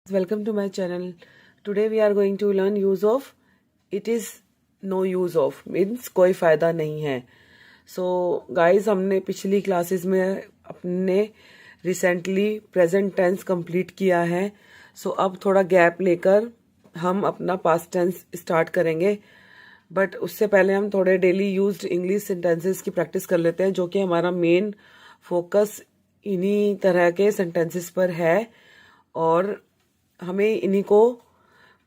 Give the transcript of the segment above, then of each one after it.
Welcome to my channel. Today we are going to learn use of it is no use of means कोई फायदा नहीं है. So guys, हमने पिछली classes में अपने रिसेंटली प्रेजेंट टेंस कंप्लीट किया है. So अब थोड़ा गैप लेकर हम अपना पास्ट टेंस स्टार्ट करेंगे. बट उससे पहले हम थोड़े डेली यूज्ड इंग्लिश सेंटेंसेस की प्रैक्टिस कर लेते हैं, जो कि हमारा मेन फोकस इन्हीं तरह के सेंटेंसेस पर है और हमें इन्हीं को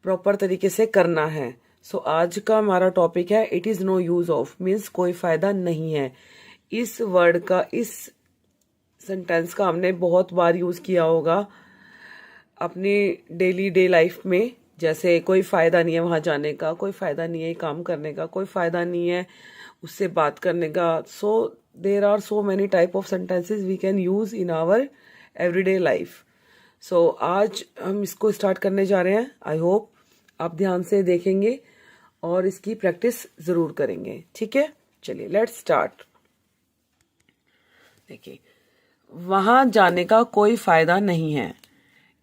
प्रॉपर तरीके से करना है. सो आज का हमारा टॉपिक है it is no use of means कोई फायदा नहीं है. इस वर्ड का, इस सेंटेंस का हमने बहुत बार यूज किया होगा अपनी डेली डे लाइफ में. जैसे कोई फायदा नहीं है वहां जाने का, कोई फायदा नहीं है काम करने का, कोई फायदा नहीं है उससे बात करने का. So there are so many type of sentences we can use in our everyday life. So आज हम इसको स्टार्ट करने जा रहे हैं. आई होप आप ध्यान से देखेंगे और इसकी प्रैक्टिस जरूर करेंगे. ठीक है, चलिए लेट्स स्टार्ट. देखिए, वहां जाने का कोई फायदा नहीं है.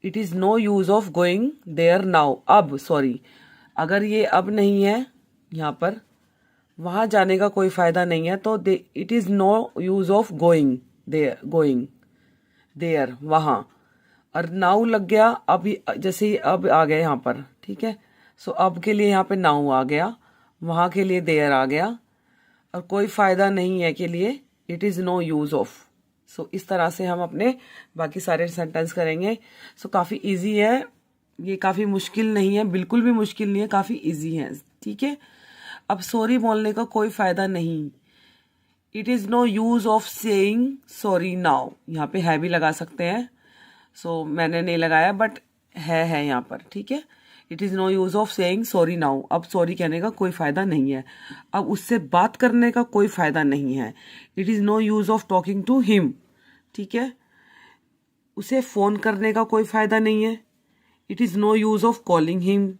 It is no use of going there now. अब सॉरी, अगर ये अब नहीं है यहाँ पर, वहां जाने का कोई फायदा नहीं है, तो it is no use of going there वहां. और नाउ लग गया अभी, जैसे ही अब आ गया यहाँ पर. ठीक है, सो अब के लिए यहाँ पे नाउ आ गया, वहां के लिए देयर आ गया, और कोई फायदा नहीं है के लिए it is no use of. So इस तरह से हम अपने बाकी सारे सेंटेंस करेंगे. सो काफी इजी है ये, काफी मुश्किल नहीं है, बिल्कुल भी मुश्किल नहीं है, काफी इजी है. ठीक है, अब सॉरी बोलने का कोई फायदा नहीं. It is no use of saying sorry now. यहाँ पे है भी लगा सकते हैं. सो मैंने नहीं लगाया बट है यहाँ पर. ठीक है, it is no use of saying sorry now. अब सॉरी कहने का कोई फायदा नहीं है, अब उससे बात करने का कोई फायदा नहीं है. It is no use of talking to him. ठीक है, उसे फोन करने का कोई फायदा नहीं है. It is no use of calling him.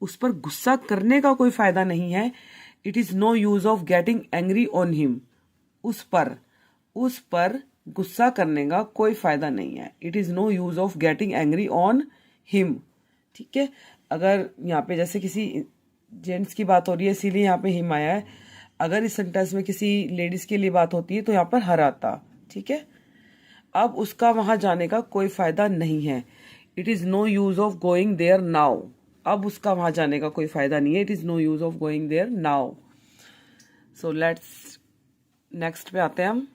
उस पर गुस्सा करने का कोई फायदा नहीं है. It is no use of getting angry on him. उस पर गुस्सा करने का कोई फायदा नहीं है. It is no use of getting angry on him. ठीक है, अगर यहाँ पे जैसे किसी जेंट्स की बात हो रही है इसीलिए यहाँ पे हिम आया है. अगर इस सेंटेंस में किसी लेडीज के लिए बात होती है तो यहाँ पर हर आता. ठीक है, अब उसका वहां जाने का कोई फायदा नहीं है. It is no use of going there now. अब उसका वहां जाने का कोई फायदा नहीं है. It is no use of going there now. So let's next पे आते हैं हम.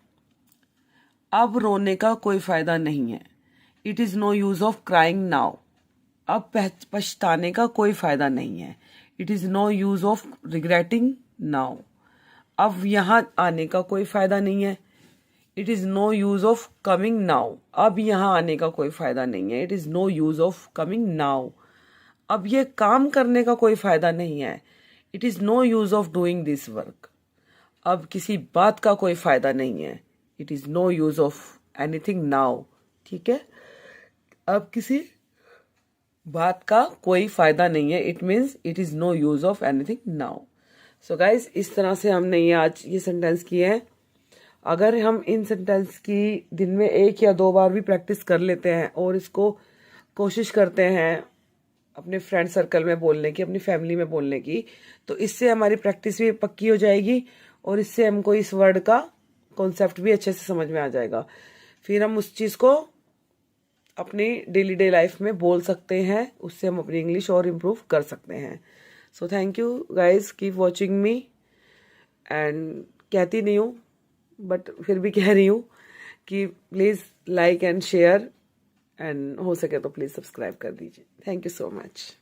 अब रोने का कोई फायदा नहीं है. It is no use of crying now. अब पछताने का कोई फायदा नहीं है. It is no use of regretting now. अब यहां आने का कोई फायदा नहीं है. It is no use of coming now. अब यहां आने का कोई फायदा नहीं है. It is no use of coming now. अब ये काम करने का कोई फायदा नहीं है. It is no use of doing this work. अब किसी बात का कोई फायदा नहीं है. It is no use of anything now. ठीक है, अब किसी बात का कोई फायदा नहीं है. It means it is no use of anything now. So guys, इस तरह से हमने ये सेंटेंस किए हैं. अगर हम इन सेंटेंस की दिन में 1 या 2 बार भी प्रैक्टिस कर लेते हैं और इसको कोशिश करते हैं अपने फ्रेंड सर्कल में बोलने की, अपनी फैमिली में बोलने की, तो इससे हमारी प्रैक्टिस भी पक्की हो जाएगी और इससे हमको इस वर्ड का कॉन्सेप्ट भी अच्छे से समझ में आ जाएगा. फिर हम उस चीज को अपनी डेली डे लाइफ में बोल सकते हैं. उससे हम अपनी इंग्लिश और इम्प्रूव कर सकते हैं. So thank you guys, keep watching me. And कहती नहीं हूँ बट फिर भी कह रही हूँ कि please like and share, and हो सके तो प्लीज़ सब्सक्राइब कर दीजिए. Thank you so much.